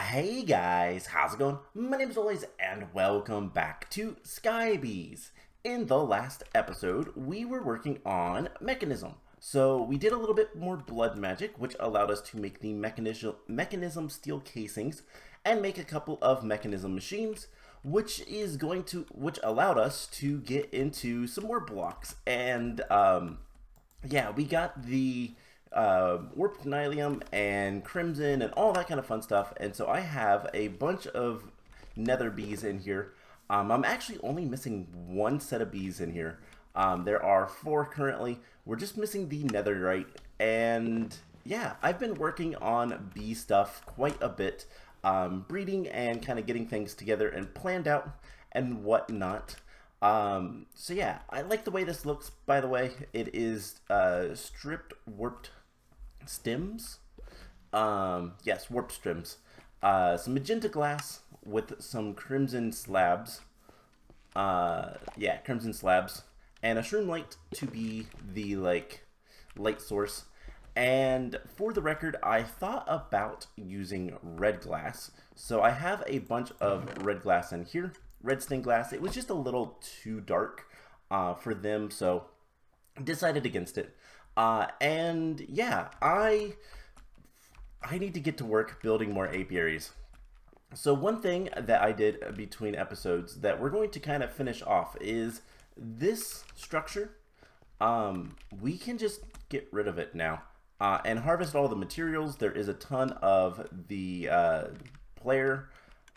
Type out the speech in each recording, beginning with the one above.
Hey guys, how's it going? My name is always and welcome back to Skybees. In the last episode, we were working on Mechanism. So we did a little bit more blood magic, which allowed us to make the mechanism steel casings and make a couple of mechanism machines, which allowed us to get into some more blocks. And yeah, we got the warped nylium and crimson and all that kind of fun stuff. And so I have a bunch of nether bees in here. I'm actually only missing one set of bees in here. There are 4 currently. We're just missing the netherite. And yeah, I've been working on bee stuff quite a bit, breeding and kind of getting things together and planned out and whatnot. So yeah, I like the way this looks, by the way. It is stripped warped stems. Yes, warped stems. Some magenta glass with some crimson slabs. Yeah, crimson slabs. And a shroom light to be the, light source. And for the record, I thought about using red glass. So I have a bunch of red glass in here. Red stained glass. It was just a little too dark for them, so decided against it. And yeah, I need to get to work building more apiaries. So one thing that I did between episodes that we're going to kind of finish off is this structure. We can just get rid of it now and harvest all the materials. There is a ton of the player,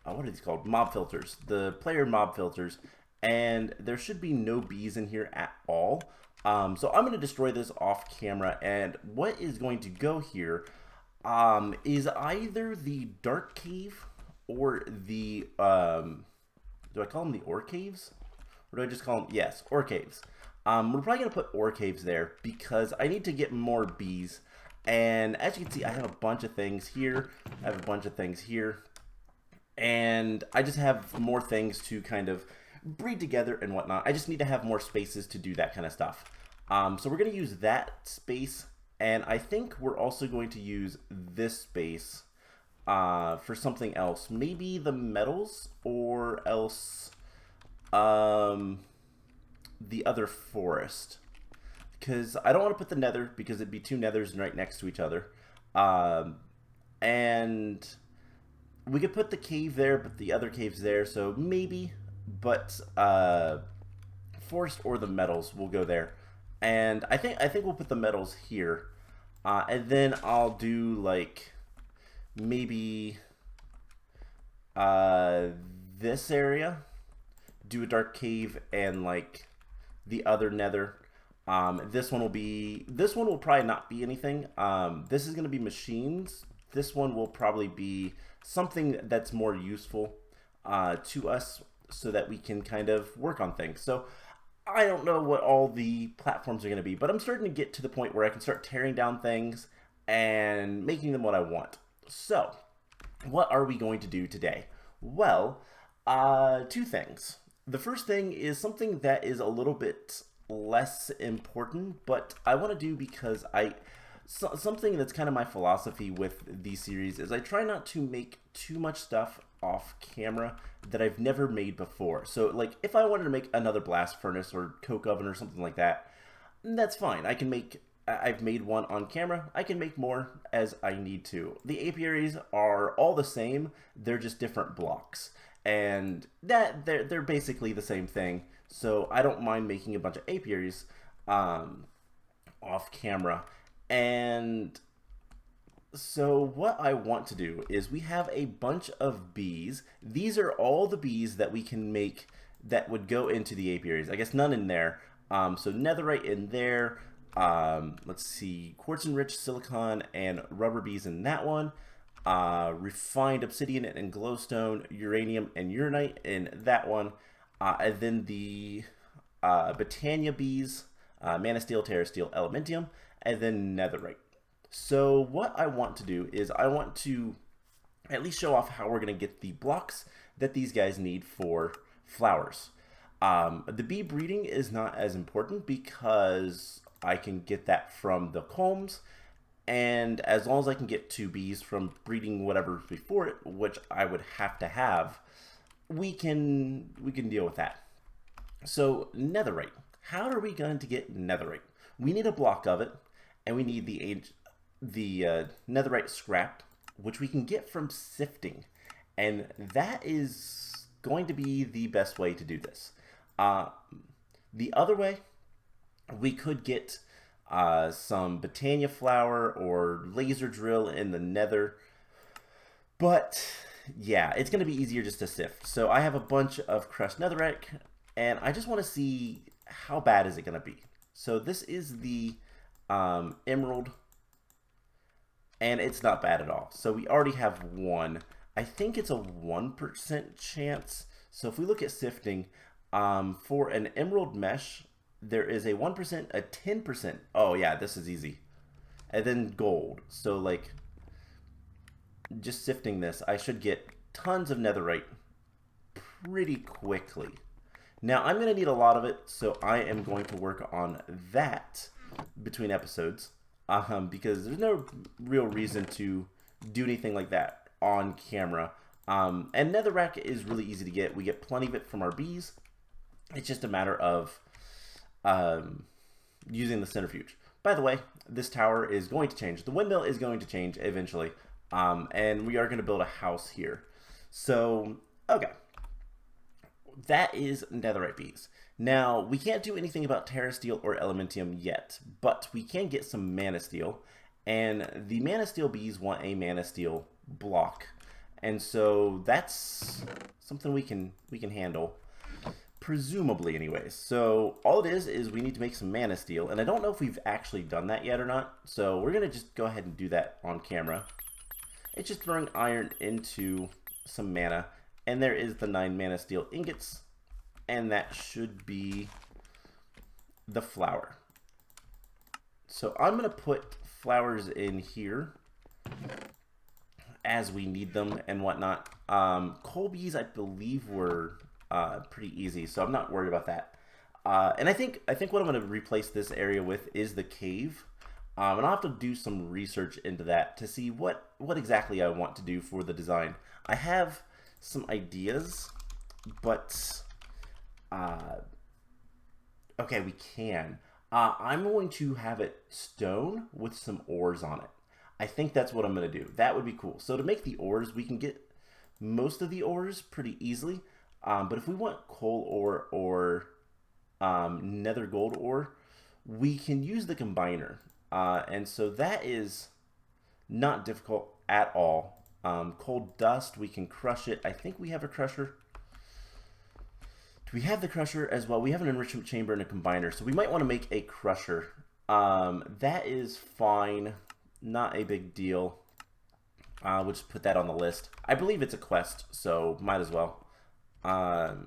what are these called? Mob filters. The player mob filters. And there should be no bees in here at all. So I'm going to destroy this off camera. And what is going to go here is either the dark cave or the, do I call them the ore caves? Or do I just call them, yes, ore caves. We're probably going to put ore caves there because I need to get more bees. And as you can see, I have a bunch of things here. I have a bunch of things here. And I just have more things to kind of breed together and whatnot. I just need to have more spaces to do that kind of stuff. So we're going to use that space. And I think we're also going to use this space for something else. Maybe the metals or else the other forest. Because I don't want to put the nether because it'd be 2 nethers right next to each other. And we could put the cave there, but the other cave's there, so maybe. But forest or the metals will go there, and I think we'll put the metals here, and then I'll do maybe this area, do a dark cave, and the other nether. This one will probably not be anything. This is gonna be machines. This one will probably be something that's more useful to us so that we can kind of work on things. So I don't know what all the platforms are going to be, but I'm starting to get to the point where I can start tearing down things and making them what I want. So what are we going to do today? Well, 2 things. The first thing is something that is a little bit less important, but I want to do because something that's kind of my philosophy with these series is I try not to make too much stuff off camera that I've never made before. So if I wanted to make another blast furnace or coke oven or something like that, that's fine. I've made one on camera. I can make more as I need to. The apiaries are all the same. They're just different blocks. And they're basically the same thing. So I don't mind making a bunch of apiaries off camera. And so what I want to do is we have a bunch of bees. These are all the bees that we can make that would go into the apiaries. I guess none in there. So netherite in there. Let's see, quartz enriched silicon and rubber bees in that one. Refined obsidian and glowstone, uranium and uranite in that one. And then the Britannia bees, mana steel, terra steel, elementium, and then netherite. So what I want to do is I want to at least show off how we're going to get the blocks that these guys need for flowers. The bee breeding is not as important because I can get that from the combs And as long as I can get 2 bees from breeding whatever's before it, which I would have to have, we can deal with that. So netherite. How are we going to get netherite? We need a block of it, and we need the netherite scrap, which we can get from sifting, and that is going to be the best way to do this. The other way, we could get some Botania flour or laser drill in the nether, but yeah, it's going to be easier just to sift. So I have a bunch of crushed netherrack, and I just want to see how bad is it going to be. So this is the emerald, and it's not bad at all. So we already have 1. I think it's a 1% chance. So if we look at sifting, for an emerald mesh, there is a 1%, a 10%. Oh yeah, this is easy. And then gold. So like, just sifting this, I should get tons of netherite pretty quickly. Now I'm going to need a lot of it, so I am going to work on that between episodes, because there's no real reason to do anything like that on camera. And netherrack is really easy to get. We get plenty of it from our bees. It's just a matter of using the centrifuge. By the way, this tower is going to change. The windmill is going to change eventually, and we are going to build a house here. So, okay. That is netherite bees. Now, we can't do anything about terra steel or elementium yet, but we can get some mana steel, and the mana steel bees want a mana steel block, and so that's something we can handle, presumably anyways. So all it is we need to make some mana steel, and I don't know if we've actually done that yet or not, so we're gonna just go ahead and do that on camera. It's just throwing iron into some mana, and there is the 9 mana steel ingots, and that should be the flour. So I'm going to put flowers in here as we need them and whatnot. Coal bees, I believe, were pretty easy, so I'm not worried about that. And I think what I'm going to replace this area with is the cave. And I'll have to do some research into that to see what exactly I want to do for the design. I have some ideas, but okay, we can. I'm going to have it stone with some ores on it. I think that's what I'm going to do. That would be cool. So to make the ores, we can get most of the ores pretty easily. But if we want coal ore or nether gold ore, we can use the combiner. And so that is not difficult at all. Coal dust, we can crush it. I think we have a crusher. Do we have the crusher as well? We have an enrichment chamber and a combiner, so we might want to make a crusher. That is fine. Not a big deal. We'll just put that on the list. I believe it's a quest, so might as well. That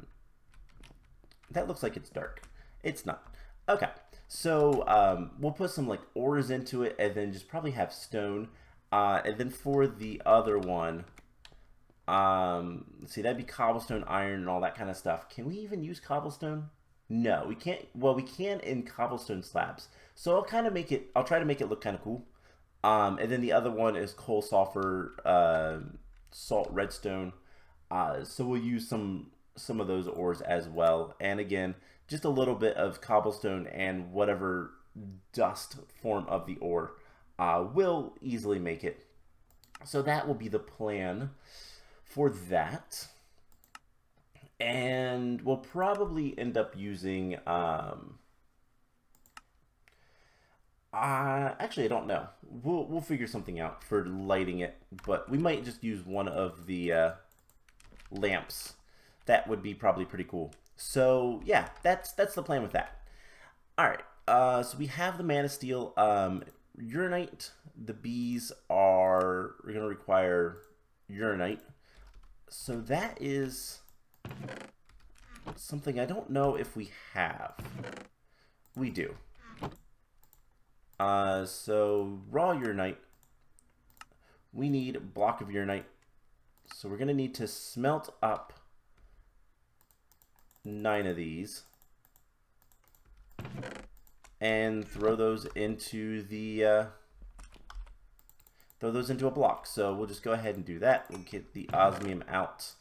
looks like it's dark. It's not. Okay, so we'll put some like ores into it, and then just probably have stone. And then for the other one, let's see, that'd be cobblestone, iron, and all that kind of stuff. Can we even use cobblestone? No, we can't. Well, we can in cobblestone slabs. So I'll kind of make it, I'll try to make it look kind of cool. And then the other one is coal, sulfur, salt, redstone. So we'll use some of those ores as well. And again, just a little bit of cobblestone and whatever dust form of the ore. Will easily make it. So that will be the plan for that. And we'll probably end up using, actually I don't know. We'll figure something out for lighting it, but we might just use one of the lamps. That would be probably pretty cool. So yeah, that's the plan with that. All right. So we have the mana steel. Uranite, the bees are going to require uranite. So that is something I don't know if we have. We do. So raw uranite, we need a block of uranite. So we're going to need to smelt up 9 of these and throw those into the throw those into a block. So we'll just go ahead and do that. We'll get the osmium out.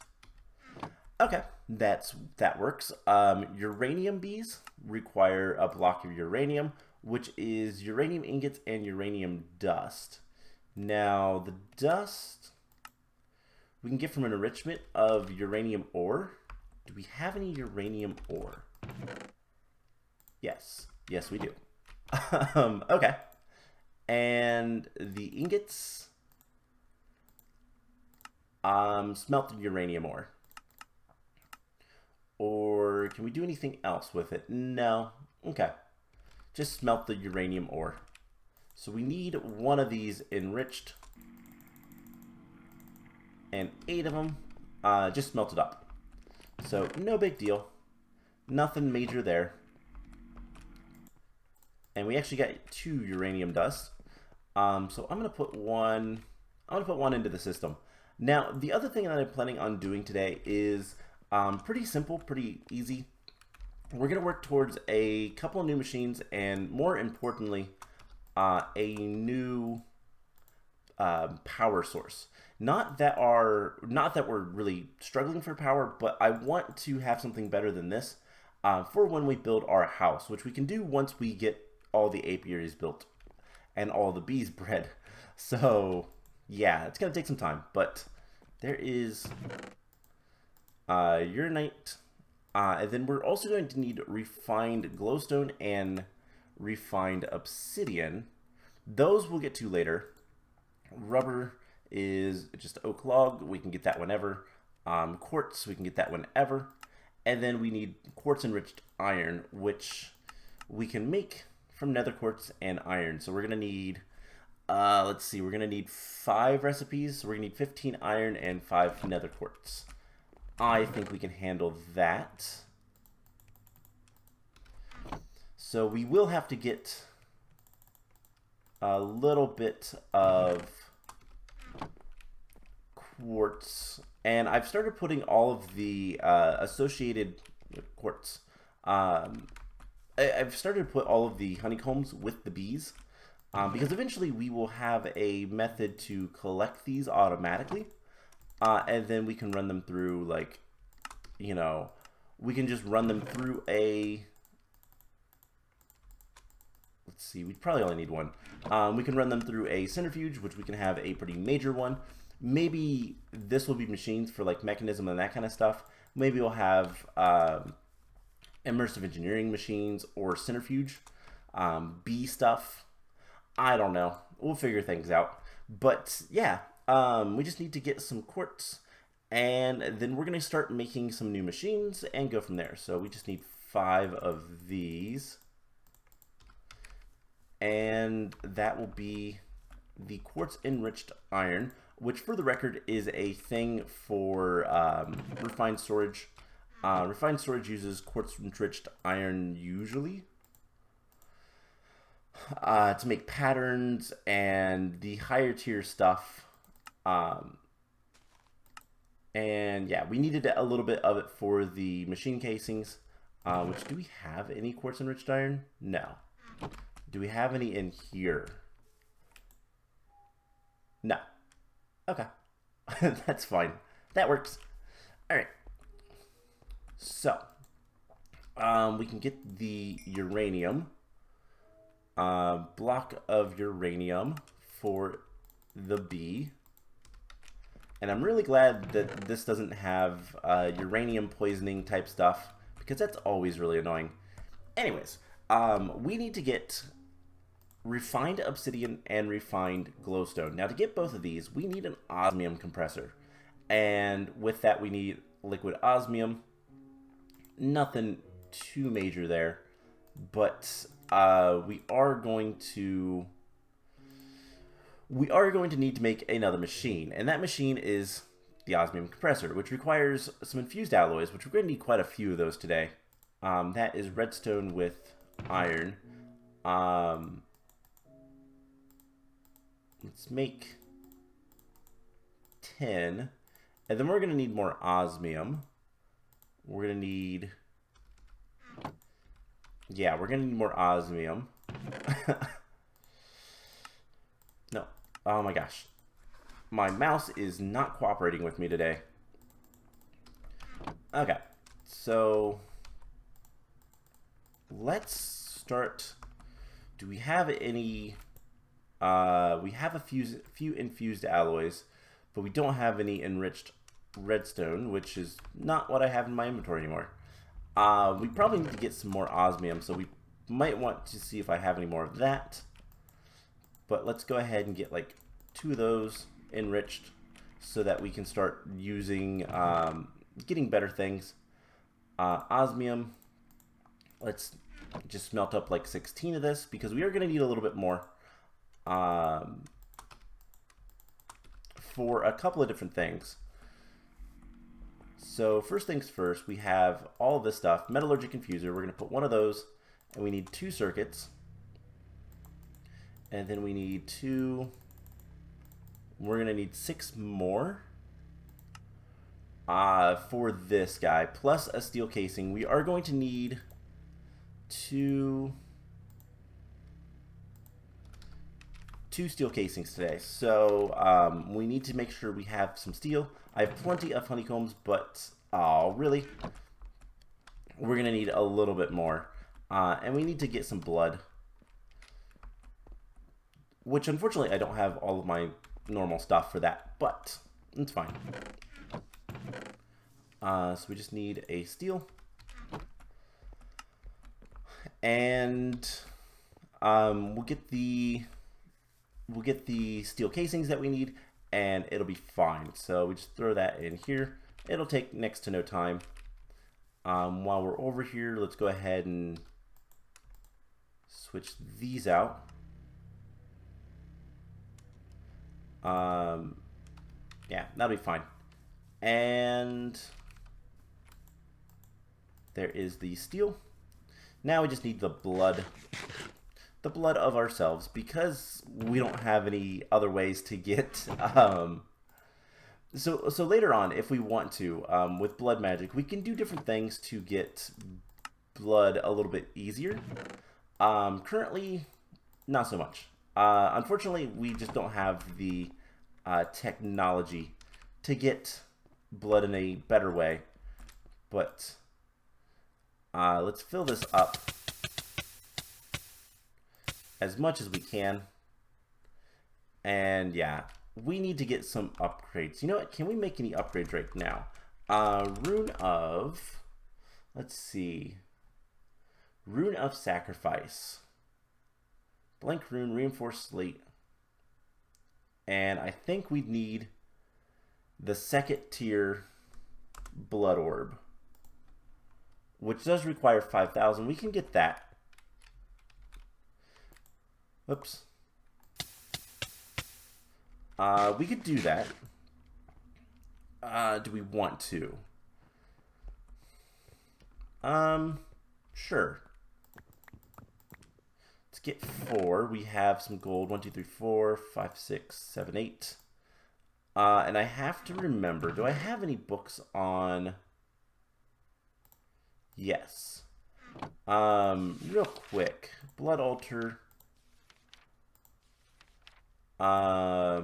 Okay, that works. Uranium bees require a block of uranium, which is uranium ingots and uranium dust. Now, the dust we can get from an enrichment of uranium ore. Do we have any uranium ore? Yes. Yes, we do. Okay. And the ingots, smelted uranium ore. Or can we do anything else with it? No. Okay. Just smelt the uranium ore. So we need one of these enriched. And 8 of them just smelted up. So no big deal. Nothing major there. And we actually got 2 uranium dust. So I'm gonna put one into the system. Now, the other thing that I'm planning on doing today is pretty simple, pretty easy. We're going to work towards a couple of new machines and, more importantly, a new power source. Not that we're really struggling for power, but I want to have something better than this for when we build our house, which we can do once we get all the apiaries built and all the bees bred. So, yeah, it's going to take some time, but there is uranite, and then we're also going to need refined glowstone and refined obsidian. Those we'll get to later. Rubber is just oak log. We can get that whenever. Quartz, we can get that whenever. And then we need quartz enriched iron, which we can make from nether quartz and iron. So we're going to need, let's see, we're going to need 5 recipes. So we're going to need 15 iron and 5 nether quartz. I think we can handle that. So we will have to get a little bit of quartz. And I've started putting all of the associated quartz. I've started to put all of the honeycombs with the bees. Because eventually we will have a method to collect these automatically. And then we can run them through, like, you know, we can just run them through a, let's see, we probably only need one. We can run them through a centrifuge, which we can have a pretty major one. Maybe this will be machines for, like, Mekanism and that kind of stuff. Maybe we'll have immersive engineering machines or centrifuge, bee stuff. I don't know. We'll figure things out. But, yeah. We just need to get some quartz, and then we're going to start making some new machines and go from there. So we just need 5 of these, and that will be the quartz enriched iron, which for the record is a thing for refined storage. Refined storage uses quartz enriched iron usually to make patterns and the higher tier stuff. And yeah, we needed a little bit of it for the machine casings, which, do we have any quartz enriched iron? No. Do we have any in here? No. Okay. That's fine. That works. All right. So, we can get the uranium, block of uranium for the bee. And I'm really glad that this doesn't have uranium poisoning type stuff, because that's always really annoying. Anyways, we need to get refined obsidian and refined glowstone. Now, to get both of these, we need an osmium compressor. And with that, we need liquid osmium. Nothing too major there, but we are going to need to make another machine, and that machine is the Osmium Compressor, which requires some infused alloys, which we're going to need quite a few of those today. That is redstone with iron. Let's make 10, and then we're going to need more osmium. We're going to need, yeah, we're going to need more osmium. No. Oh my gosh. My mouse is not cooperating with me today. Okay, so let's start. Do we have any? We have a few infused alloys, but we don't have any enriched redstone, which is not what I have in my inventory anymore. We probably need to get some more osmium, so we might want to see if I have any more of that. But let's go ahead and get like 2 of those enriched so that we can start using, getting better things. Osmium, let's just smelt up like 16 of this because we are going to need a little bit more for a couple of different things. So first things first, we have all of this stuff. Metallurgic Infuser, we're going to put 1 of those, and we need 2 circuits. And then we need 2, we're going to need 6 more for this guy, plus a steel casing. We are going to need 2 steel casings today. So we need to make sure we have some steel. I have plenty of honeycombs, but really, we're going to need a little bit more. And we need to get some blood, which unfortunately I don't have all of my normal stuff for that, but it's fine. So we just need a steel. And we'll get the steel casings that we need, and it'll be fine. So we just throw that in here. It'll take next to no time. While we're over here, let's go ahead and switch these out. Yeah, that'll be fine. And there is the steel. Now we just need the blood of ourselves, because we don't have any other ways to get so later on, if we want to, with blood magic, we can do different things to get blood a little bit easier. Currently, not so much. Unfortunately, we just don't have the technology to get blood in a better way. But let's fill this up as much as we can. And yeah, we need to get some upgrades. You know what? Can we make any upgrades right now? Rune of, let's see, Rune of Sacrifice, blank rune, reinforced slate, and I think we'd need the 2nd tier blood orb, which does require 5,000. We can get that. Oops. We could do that. Do we want to? Sure. Let's get 4. We have some gold. 1, 2, 3, 4, 5, 6, 7, 8. And I have to remember, do I have any books on? Yes. Real quick. Blood altar. Yeah.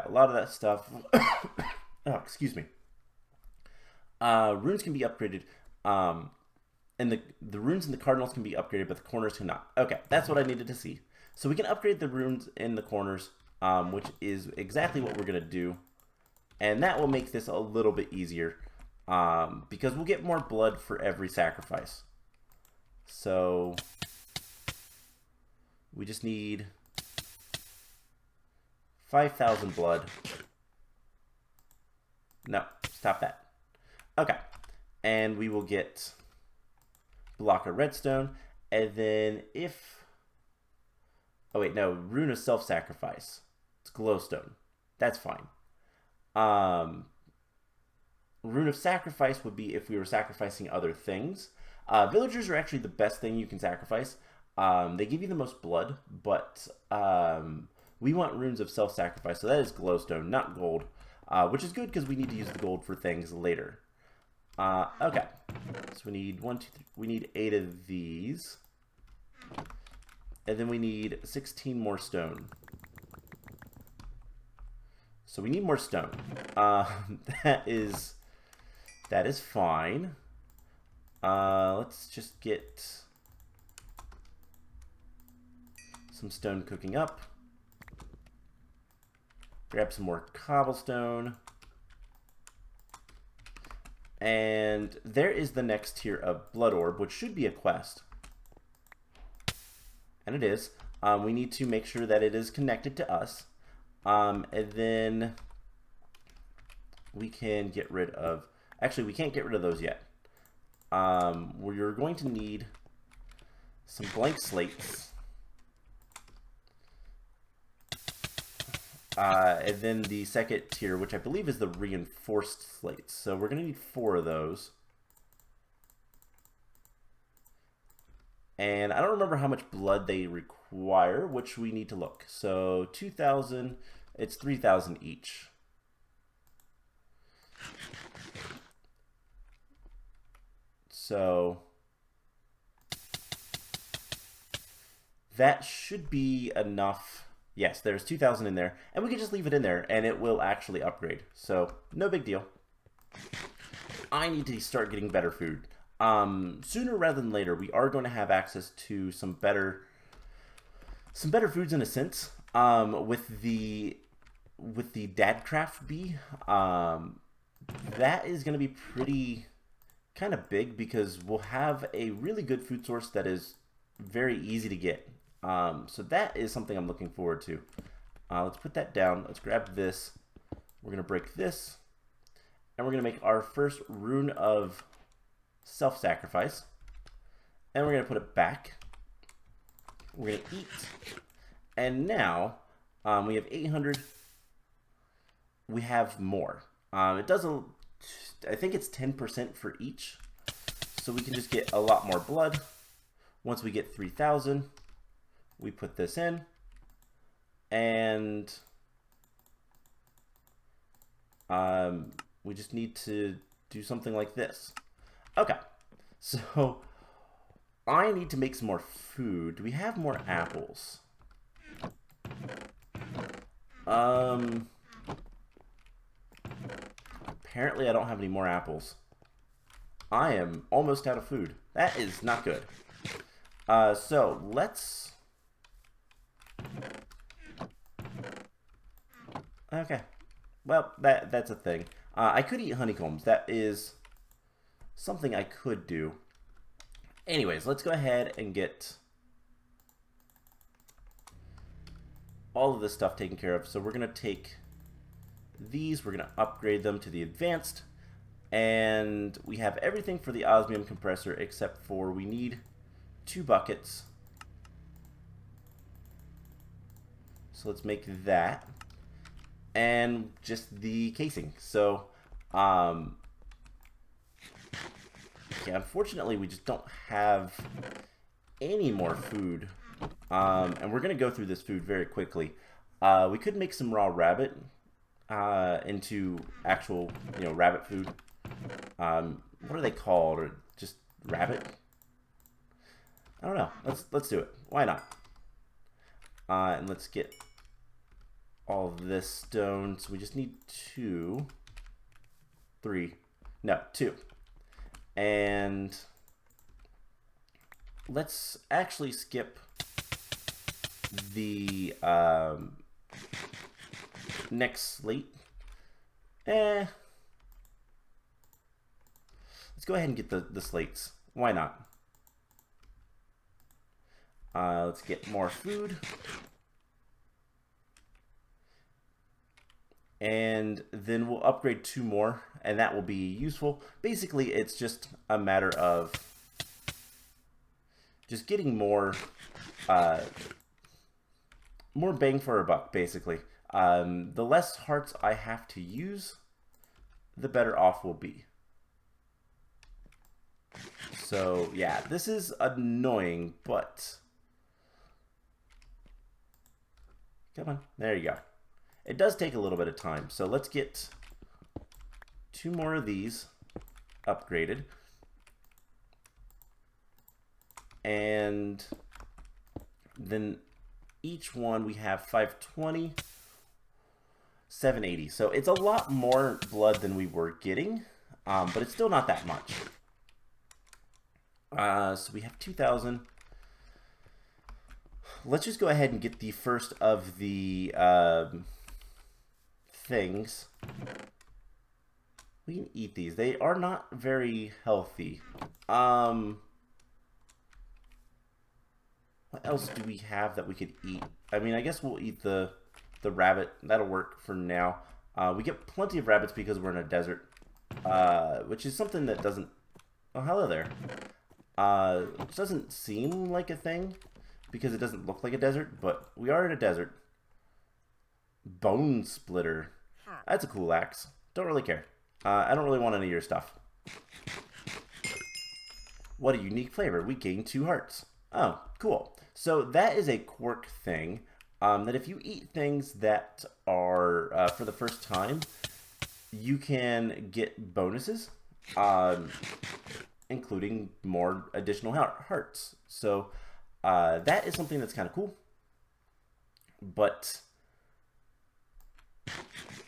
A lot of that stuff. Oh, excuse me. Runes can be upgraded. And the runes in the cardinals can be upgraded, but the corners cannot. Okay, that's what I needed to see. So we can upgrade the runes in the corners, which is exactly what we're going to do. And that will make this a little bit easier, because we'll get more blood for every sacrifice. So we just need 5,000 blood. No, stop that. Okay, and we will get block of redstone, and then if, oh wait, no, Rune of Self-Sacrifice. It's glowstone. That's fine. Rune of Sacrifice would be if we were sacrificing other things. Villagers are actually the best thing you can sacrifice. They give you the most blood, but we want Runes of Self-Sacrifice, so that is glowstone, not gold, which is good because we need to use the gold for things later. Okay, so we need 1, 2, 3, we need 8 of these. And then we need 16 more stone. So we need more stone. That is fine. Let's just get some stone cooking up. Grab some more cobblestone. And there is the next tier of blood orb, which should be a quest. And it is. We need to make sure that it is connected to us. And then we can get rid of... Actually, we can't get rid of those yet. We're going to need some blank slates. And then the second tier, which I believe is the reinforced slates. So we're going to need 4 of those. And I don't remember how much blood they require, which we need to look. So 2,000, it's 3,000 each. So that should be enough. Yes, there's 2,000 in there, and we can just leave it in there, and it will actually upgrade. So no big deal. I need to start getting better food. Sooner rather than later, we are going to have access to some better foods in a sense. With the Dadcraft bee, that is going to be pretty kind of big because we'll have a really good food source that is very easy to get. So that is something I'm looking forward to. Let's put that down. Let's grab this. We're going to break this, and we're going to make our first Rune of Self-Sacrifice, and we're going to put it back. We're going to eat, and now we have 800. We have more. It does I think it's 10% for each, so we can just get a lot more blood. Once we get 3,000, we put this in, and we just need to do something like this. Okay, so I need to make some more food. Do we have more apples? Apparently I don't have any more apples. I am almost out of food. That is not good. So let's... Okay. Well, that's a thing. I could eat honeycombs. That is something I could do. Anyways, let's go ahead and get all of this stuff taken care of. So we're going to take these, we're going to upgrade them to the advanced, and we have everything for the Osmium Compressor except for we need 2 buckets. So let's make that, and just the casing. So yeah, unfortunately we just don't have any more food, and we're gonna go through this food very quickly. We could make some raw rabbit into actual, rabbit food. What are they called? Or just rabbit? I don't know. Let's do it. Why not? And let's get all of this stone. So we just need 2, 3, no, 2. And let's actually skip the next slate. Let's go ahead and get the slates. Why not? Let's get more food. And then we'll upgrade 2 more, and that will be useful. Basically, it's just a matter of just getting more bang for our buck, basically. The less hearts I have to use, the better off we'll be. So, yeah, this is annoying, but... Come on, there you go. It does take a little bit of time, so let's get 2 more of these upgraded. And then each one we have 520, 780. So it's a lot more blood than we were getting, but it's still not that much. So we have 2,000. Let's just go ahead and get the first of the things. We can eat these. They are not very healthy. What else do we have that we could eat? I mean, I guess we'll eat the rabbit. That'll work for now. We get plenty of rabbits because we're in a desert, which is something that doesn't... Oh, hello there. It doesn't seem like a thing because it doesn't look like a desert, but we are in a desert. Bone splitter. That's a cool axe. Don't really care. I don't really want any of your stuff. What a unique flavor. We gained 2 hearts. Oh, cool. So that is a quirk thing, that if you eat things that are for the first time, you can get bonuses, including more additional hearts. So that is something that's kind of cool. But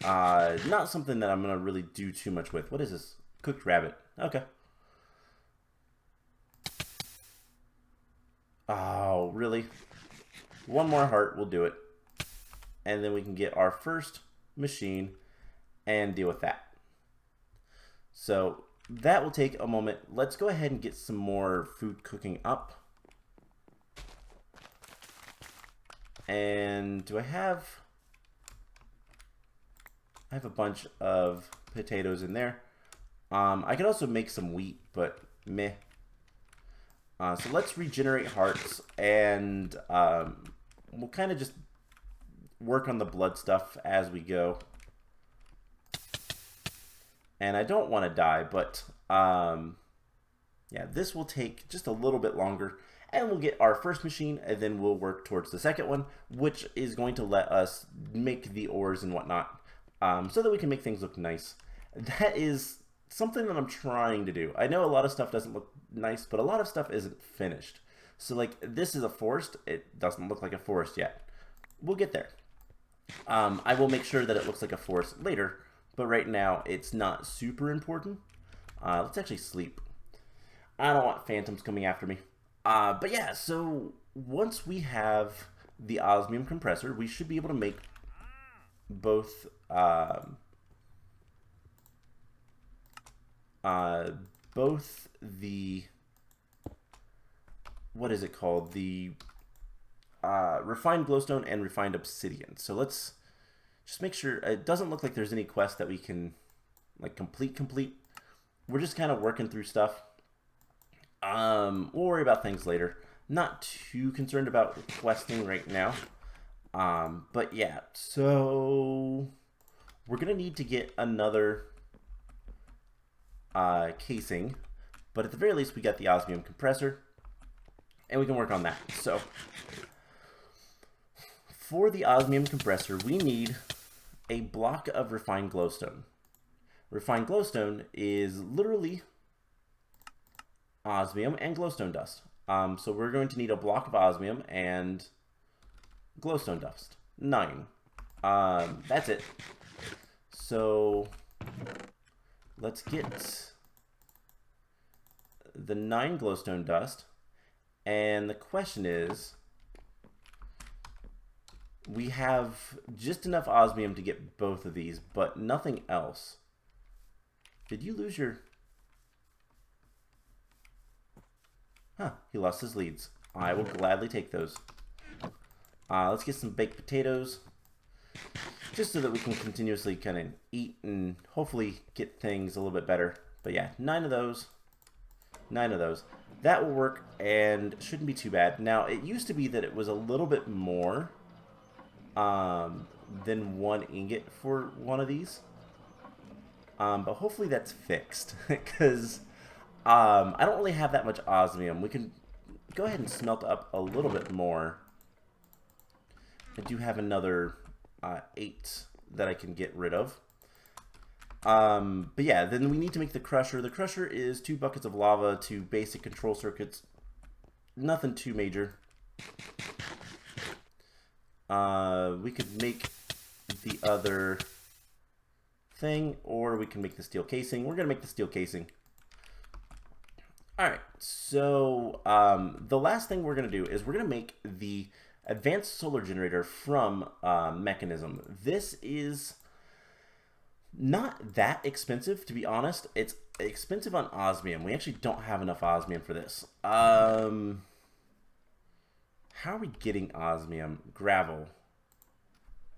not something that I'm going to really do too much with. What is this? Cooked rabbit. Okay. Oh, really? One more heart will do it. And then we can get our first machine and deal with that. So that will take a moment. Let's go ahead and get some more food cooking up. And do I have a bunch of potatoes in there. I could also make some wheat, but meh. So let's regenerate hearts, and we'll kind of just work on the blood stuff as we go. And I don't want to die, but yeah, this will take just a little bit longer, and we'll get our first machine, and then we'll work towards the second one, which is going to let us make the ores and whatnot, so that we can make things look nice. That is something that I'm trying to do. I know a lot of stuff doesn't look nice, but a lot of stuff isn't finished. So like, this is a forest. It doesn't look like a forest yet. We'll get there. I will make sure that it looks like a forest later, but right now it's not super important. Let's actually sleep. I don't want phantoms coming after me. But yeah, so once we have the Osmium Compressor, we should be able to make both the, what is it called? The refined glowstone and refined obsidian. So let's just make sure it doesn't look like there's any quest that we can like complete. We're just kind of working through stuff. We'll worry about things later. Not too concerned about questing right now. But yeah, so we're gonna need to get another casing, but at the very least we got the Osmium Compressor, and we can work on that. So for the Osmium Compressor, we need a block of refined glowstone. Refined glowstone is literally osmium and glowstone dust. So we're going to need a block of osmium and glowstone dust. 9. That's it. So let's get the 9 glowstone dust. And the question is, we have just enough osmium to get both of these, but nothing else. Did you lose your... Huh, he lost his leads. I will gladly take those. Let's get some baked potatoes, just so that we can continuously kind of eat and hopefully get things a little bit better. But yeah, 9 of those. 9 of those. That will work and shouldn't be too bad. Now, it used to be that it was a little bit more than 1 ingot for one of these. But hopefully that's fixed, because I don't really have that much osmium. We can go ahead and smelt up a little bit more. I do have another 8 that I can get rid of. But yeah, then we need to make the crusher. The crusher is 2 buckets of lava, 2 basic control circuits. Nothing too major. We could make the other thing, or we can make the steel casing. We're going to make the steel casing. Alright, so the last thing we're going to do is we're going to make the advanced solar generator from Mekanism. This is not that expensive, to be honest. It's expensive on osmium. We actually don't have enough osmium for this. How are we getting osmium? Gravel.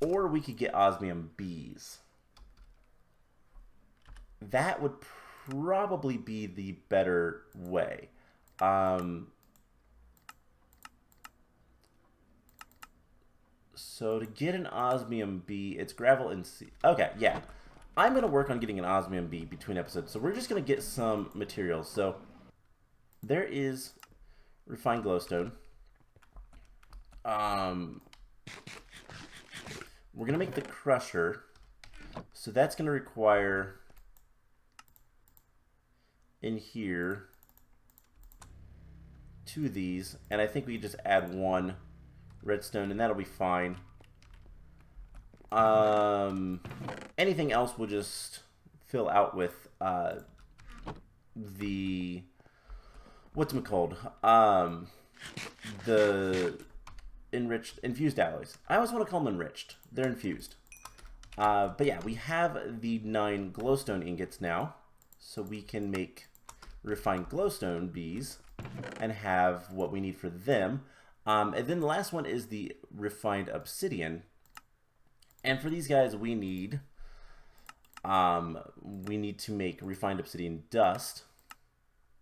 Or we could get osmium bees. That would probably be the better way. So to get an osmium bee, it's gravel and sea. Okay, yeah. I'm going to work on getting an osmium bee between episodes. So we're just going to get some materials. So there is refined glowstone. We're going to make the crusher. So that's going to require in here 2 of these. And I think we just add 1 redstone and that'll be fine. Anything else we'll just fill out with the whatchamacalled, the infused alloys. I always want to call them enriched. They're infused. But yeah, we have the 9 glowstone ingots now, so we can make refined glowstone bees and have what we need for them. And then the last one is the refined obsidian. And for these guys, we need to make refined obsidian dust,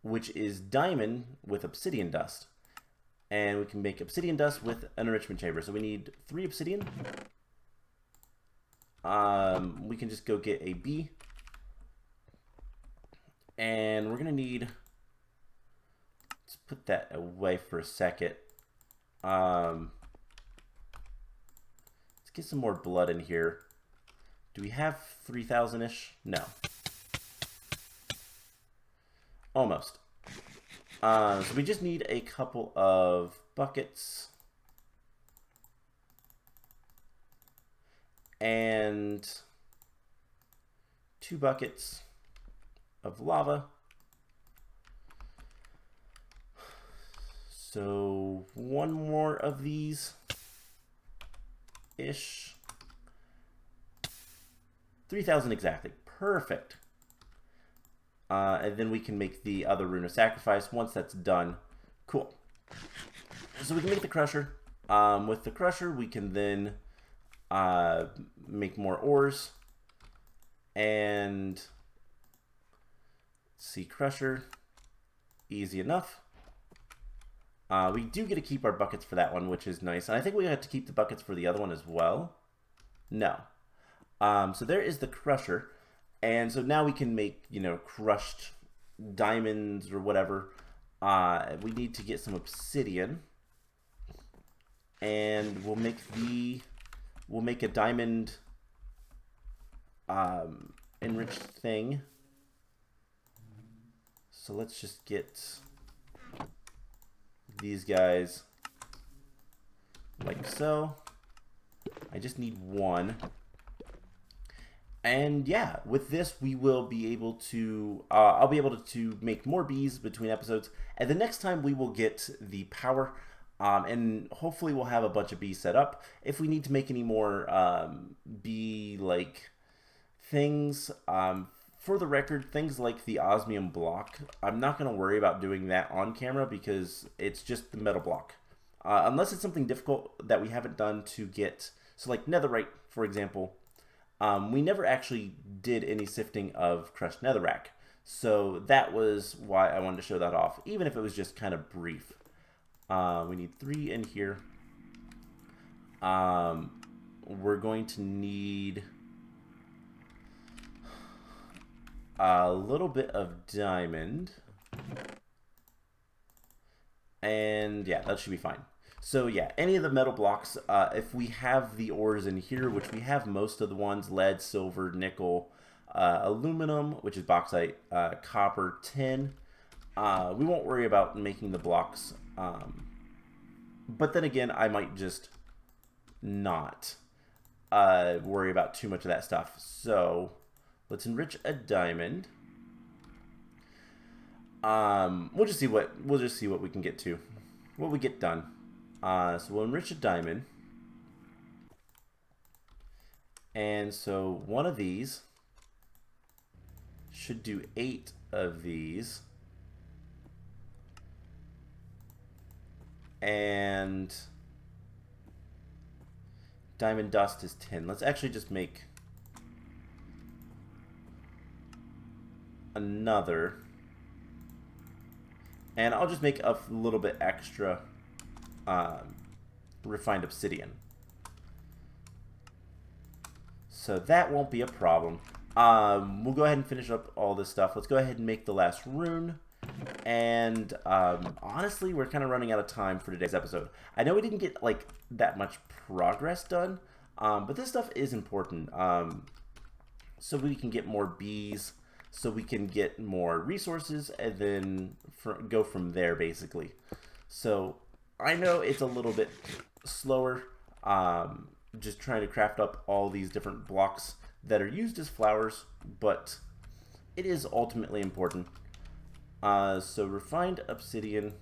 which is diamond with obsidian dust. And we can make obsidian dust with an enrichment chamber. So we need 3 obsidian. We can just go get a bee. And we're going to need... Let's put that away for a second. Let's get some more blood in here. Do we have 3,000-ish? No. Almost. So we just need a couple of buckets. And 2 buckets of lava. So 1 more of these ish. 3,000 exactly. Perfect. And then we can make the other Rune of Sacrifice once that's done. Cool. So we can make the crusher. With the crusher, we can then make more ores. And let's see, crusher, easy enough. We do get to keep our buckets for that one, which is nice. And I think we have to keep the buckets for the other one as well. No. So there is the crusher. And so now we can make, you know, crushed diamonds or whatever. We need to get some obsidian. And we'll make a diamond enriched thing. So let's just get these guys like so. I just need 1. And yeah, with this we will be able to, I'll be able to make more bees between episodes. And the next time we will get the power, and hopefully we'll have a bunch of bees set up. If we need to make any more bee-like things, for the record, things like the osmium block, I'm not going to worry about doing that on camera because it's just the metal block. Unless it's something difficult that we haven't done to get, so like netherite, for example. We never actually did any sifting of crushed netherrack. So that was why I wanted to show that off, even if it was just kind of brief. We need 3 in here. We're going to need a little bit of diamond. And yeah, that should be fine. So yeah, any of the metal blocks, if we have the ores in here, which we have most of the ones, lead, silver, nickel, aluminum, which is bauxite, copper, tin, we won't worry about making the blocks. But then again, I might just not worry about too much of that stuff. So let's enrich a diamond. We'll just see what we can get to, what we get done. So we'll enrich a diamond, and so one of these should do 8 of these, and diamond dust is 10. Let's actually just make another, and I'll just make a little bit extra refined obsidian, so that won't be a problem. We'll go ahead and finish up all this stuff. Let's go ahead and make the last rune. And honestly, we're kind of running out of time for today's episode. I know we didn't get like that much progress done, but this stuff is important. So we can get more bees, so we can get more resources, and then go from there, basically. So I know it's a little bit slower, just trying to craft up all these different blocks that are used as flowers, but it is ultimately important. So refined obsidian,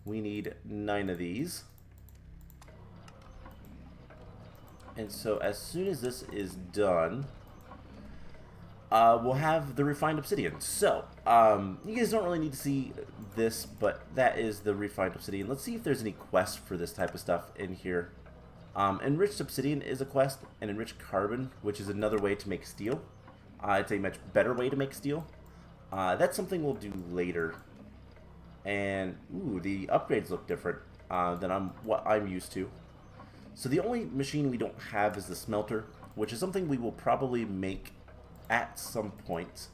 we need 9 of these. And so as soon as this is done, we'll have the refined obsidian. So, you guys don't really need to see this, but that is the refined obsidian. Let's see if there's any quests for this type of stuff in here. Enriched obsidian is a quest, and enriched carbon, which is another way to make steel. It's a much better way to make steel. That's something we'll do later. And, ooh, the upgrades look different than what I'm used to. So the only machine we don't have is the smelter, which is something we will probably make at some point.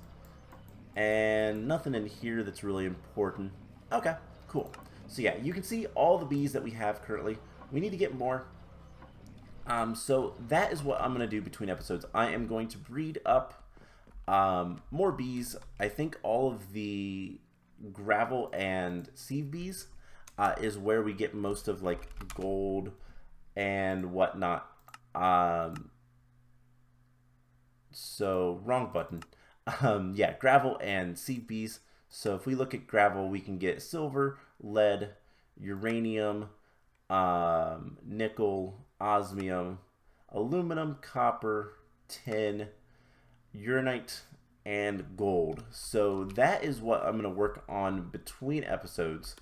And nothing in here that's really important. Okay, cool. So yeah, you can see all the bees that we have currently. We need to get more. So that is what I'm going to do between episodes. I am going to breed up more bees. I think all of the gravel and sieve bees is where we get most of like gold and whatnot. So wrong button. Yeah, gravel and sieve bees. So if we look at gravel, we can get silver, lead, uranium, nickel, osmium, aluminum, copper, tin, uranite, and gold. So that is what I'm going to work on between episodes.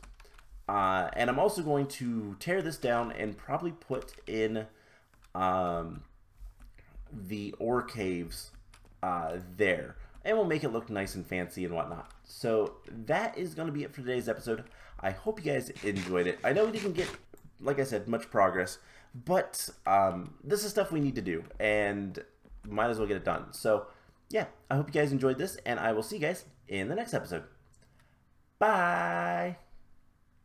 And I'm also going to tear this down and probably put in the ore caves there. And we'll make it look nice and fancy and whatnot. So that is going to be it for today's episode. I hope you guys enjoyed it. I know we didn't get, like I said, much progress. But this is stuff we need to do. And might as well get it done. So yeah, I hope you guys enjoyed this. And I will see you guys in the next episode. Bye!